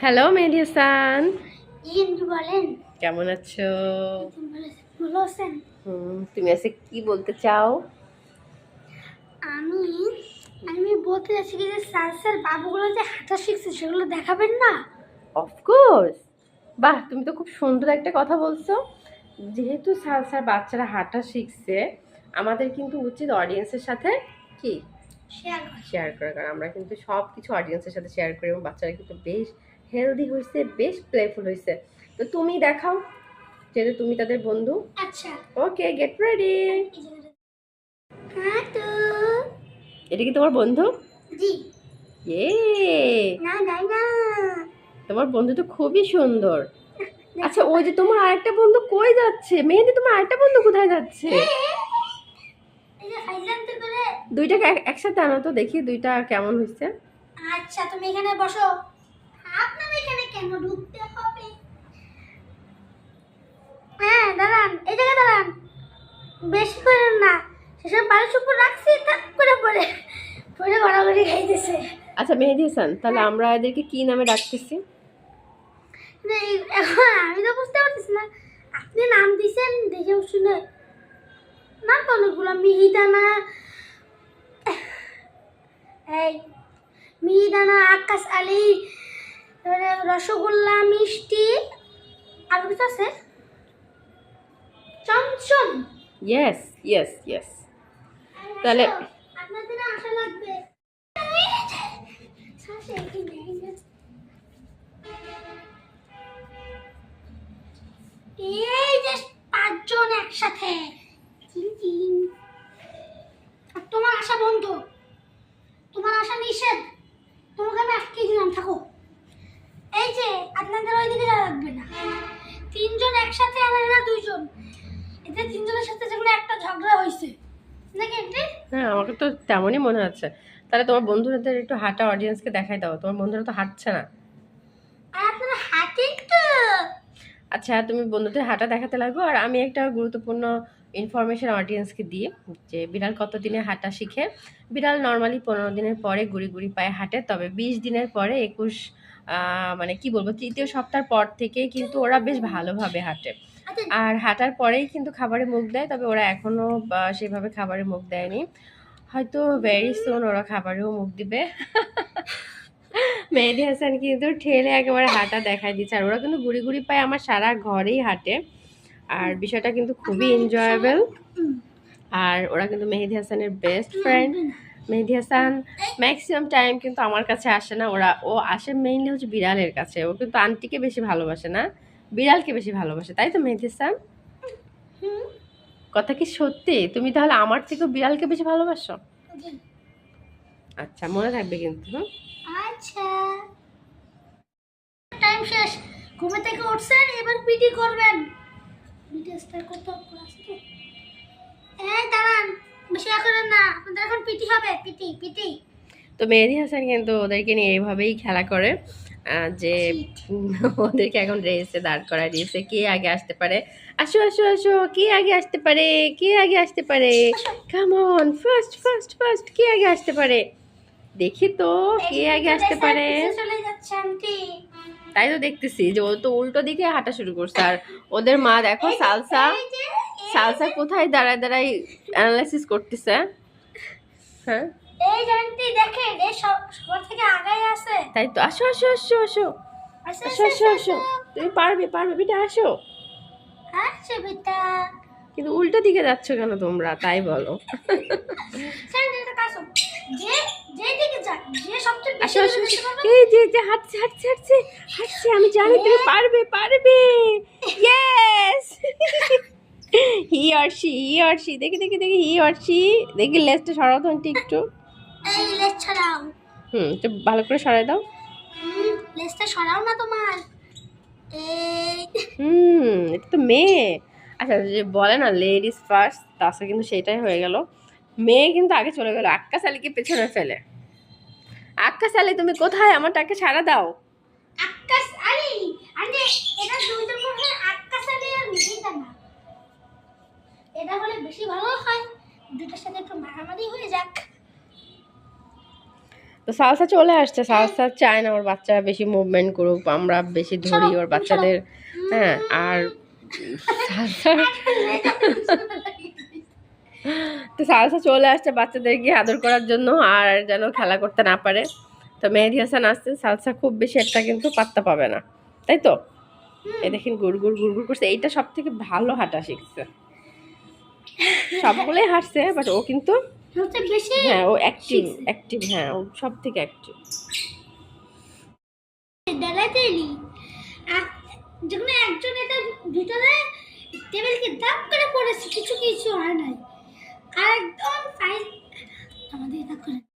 Hello মেহেদী হাসান, কিন্তু বলেন কেমন আছো? ভালো আছেন? তুমি আজকে কি বলতে চাও? আমি আমি বলতে চাচ্ছি কি যে স্যার বাবুগুলো যে হাঁটা শিখছে সেগুলো দেখাবেন না? অফকোর্স। বাহ, তুমি তো খুব সুন্দর একটা কথা বলছো। যেহেতু সালসার বাচ্চারা হাঁটা শিখছে, আমাদের কিন্তু উচিত অডিয়েন্সের সাথে কি শেয়ার কর। শেয়ার করা, কারণ আমরা কিন্তু সব কিছু অডিয়েন্সের সাথে শেয়ার করি এবং বাচ্চারা কিন্তু বেশ হেলদি হয়েছে, বেশ প্লেফুল হয়েছে। তো তুমি দেখাও, যেহেতু তুমি তাদের বন্ধু। আচ্ছা, ওকে, গেট রেডি। হ্যাঁ তো এটা কি তোমার বন্ধু? জি। ইয়ে, না না না, তোমার বন্ধু তো খুবই সুন্দর। আচ্ছা, দেখো ওই যে তোমার আরেকটা বন্ধু কই যাচ্ছে? মেহেদি, তোমার আরেকটা বন্ধু কোথায় যাচ্ছে? এই যে ফাইজান তো করে। দুইটাকে একসাথে আনো তো দেখি দুইটা কেমন হয়েছে। আচ্ছা তুমি এখানে বসো। আপনার এখানে কেন ঢুকতে হবে? হ্যাঁ দাঁড়ান, এই জায়গায় দাঁড়ান। বেশি করেন না, সেসব বালিশ উপর রাখছি থাক করে পড়ে পড়ে গড়াগড়ি খাইতেছে। আচ্ছা মেহেদি হাসান, তাহলে আমরা এদেরকে কি নামে ডাকতেছি? না, এখন আমি তো বুঝতে পারতেছি না। আপনি নাম দিছেন দেখে শুনে। নাম তো অনেকগুলো, মিহিদানা, এই মিহিদানা, আকাশ আলী, তারপরে রসগোল্লা, মিষ্টি, আর কিছু আছে, চমচম। Yes yes yes. তাহলে আপনাদের আশা লাগবে। এই যে পাঁচজন একসাথে। চিন চিন। আর তোমার আশা বন্ধ, তোমার আশা নিষেধ। তোমাকে আমি আটকে দিলাম, থাকো। এই যে আপনাদের ওইদিকে যাওয়া লাগবে না। তিনজন একসাথে, আর এরা দুইজন। এদের তিনজনের সাথে যেগুলো একটা ঝগড়া হয়েছে নাকি এটি? হ্যাঁ, আমাকে তো তেমনই মনে হচ্ছে। তাহলে তোমার বন্ধুদের একটু হাঁটা অডিয়েন্সকে দেখাই দাও, তোমার বন্ধুরা তো হাঁটছে না। আর আপনারা হাঁটেন তো? আচ্ছা, তুমি বন্ধুদের হাঁটা দেখাতে লাগো, আর আমি একটা গুরুত্বপূর্ণ ইনফরমেশন অডিয়েন্সকে দিই যে বিড়াল কত দিনে হাঁটা শিখে। বিড়াল নর্মালি 15 দিনের পরে গুড়ি গুড়ি পায়ে হাঁটে, তবে 20 দিনের পরে 21 মানে কি বলবো, তৃতীয় সপ্তাহের পর থেকে কিন্তু ওরা বেশ ভালোভাবে হাঁটে। আচ্ছা, আর হাঁটার পরেই কিন্তু খাবারে মুখ দেয়, তবে ওরা এখনও সেভাবে খাবারে মুখ দেয়নি। হয়তো ভেরি সুন ওরা খাবারেও মুখ দিবে। মেহেদী হাসান কিন্তু ঠেলে একেবারে হাঁটা দেখাই দিচ্ছে, আর ওরা কিন্তু ঘুরি ঘুরি পায় আমার সারা ঘরেই হাঁটে। আর বিষয়টা কিন্তু খুবই এনজয়েবল। আর ওরা কিন্তু মেহেদী হাসানের বেস্ট ফ্রেন্ড। মেহেদী হাসান ম্যাক্সিমাম টাইম কিন্তু আমার কাছে আসে না, ও আসে মেইনলি হচ্ছে বিড়ালের কাছে। ও কিন্তু আন্টিকে বেশি ভালোবাসে না, বিড়ালকে বেশি ভালোবাসে, তাই তো মেহেদী হাসান? কথা কি সত্যি? তুমি তাহলে আমার থেকেও বিড়ালকে বেশি ভালোবাসো? আচ্ছা, মনে থাকবে কিন্তু। আচ্ছা, টাইম শেষ। ঘুমে থেকে উঠছেন, এবার পিটি করবেন। পিটি স্টার্ট করতে হবে, ক্লাস তো। এই দাঁড়ান, বেশি করেন না, আপনাদের এখন পিটি হবে। PT PT. তো মেহেদী হাসান কিন্তু ওদেরকে নিয়ে এইভাবেই খেলা করে, যে ওদেরকে এখন রেসে দাঁড় করায় দিয়েছে, কে আগে আসতে পারে। আসো আসো আসো, কে আগে আসতে পারে, কে আগে আসতে পারে, come on, first first first, কে আগে আসতে পারে, দেখি তো কে আগে আসতে পারে। চলে যাচ্ছে আন্টি। তাই তো দেখতেছি যে ও তো উল্টো দিকে হাঁটা শুরু করছে, আর ওদের মা দেখো সালসা, সালসা কোথায় দাঁড়ায় দাঁড়ায় অ্যানালাইসিস করতেছে। হ্যাঁ, এই আন্টি দেখেন, এই সবার থেকে আগাই আছে। তাই তো, আসো আসো আসো আসো আসো আসো আসো আসো, তুমি পারবে পারবে বেটা, আসো। আচ্ছা বেটা। কিন্তু উল্টো দিকে যাচ্ছ কেন তোমরা, তাই বলো। স্যার এটা কাছো। যে যে দিকে যায়, যে সবচেয়ে বেশি আসো আসো দূরে আসো, যেতে পারবে। এই যে যে হাঁটছে হাঁটছে হাঁটছে হাঁটছে, আমি জানি তুমি পারবে পারবে। Yes. He or she, he or she, দেখি দেখি দেখি, হি অর শি। দেখি লেজটা সরাও তো আন্টি একটু। এই লেজ ছড়াও। একটু ভালো করে সরাই দাও। লেজটা সরাও না তোমার। এই এটা তো মেয়ে। আচ্ছা, যে বলে না লেডিস ফার্স্ট, তাছাড়া কিন্তু সেটাই হয়ে গেল। মেয়ে কিন্তু আগে চলে গেল আক্কাস আলীকে পেছনে ফেলে। আক্কাস আলী, তুমি কোথায়? আমারটাকে সাড়া দাও। আকাশ আলী, আরে এটা দুইজন মধ্যে আকাশ আলী আর মিহিদা না। এটা হলে বেশি ভালো হয়, দুটোর সাথে একটু মারামারি হয়ে যাক। তো সালসা চলে আসছে, সালসা চায় না ওর বাচ্চারা বেশি মুভমেন্ট করুক, আমরা বেশি ধরি ওর বাচ্চাদের। হ্যাঁ, আর সালসা তো সালসা চলে আসছে বাচ্চাদেরকে আদর করার জন্য আর যেন খেলা করতে না পারে। তো মেহেদি হাসান আসছে, সালসা খুব বেশি একটা কিন্তু পাত্তা পাবে না, তাই তো? এই দেখেন গুড়গুড় গুড়গুড় করছে, এইটা সব থেকে ভালো হাঁটা শিখছে। সবগুলোই হাঁটছে বাট ও কিন্তু সবচেয়ে বেশি হ্যাঁ ও অ্যাক্টিভ অ্যাক্টিভ, হ্যাঁ ও সব থেকে অ্যাক্টিভ। দাঁড়াতেই যখন একজন এটা ভিতরে টেবিলকে দাপ করে পড়েছে, কিছু কিছু হয় নাই, আর একদম ফাইন আমাদের এটা করে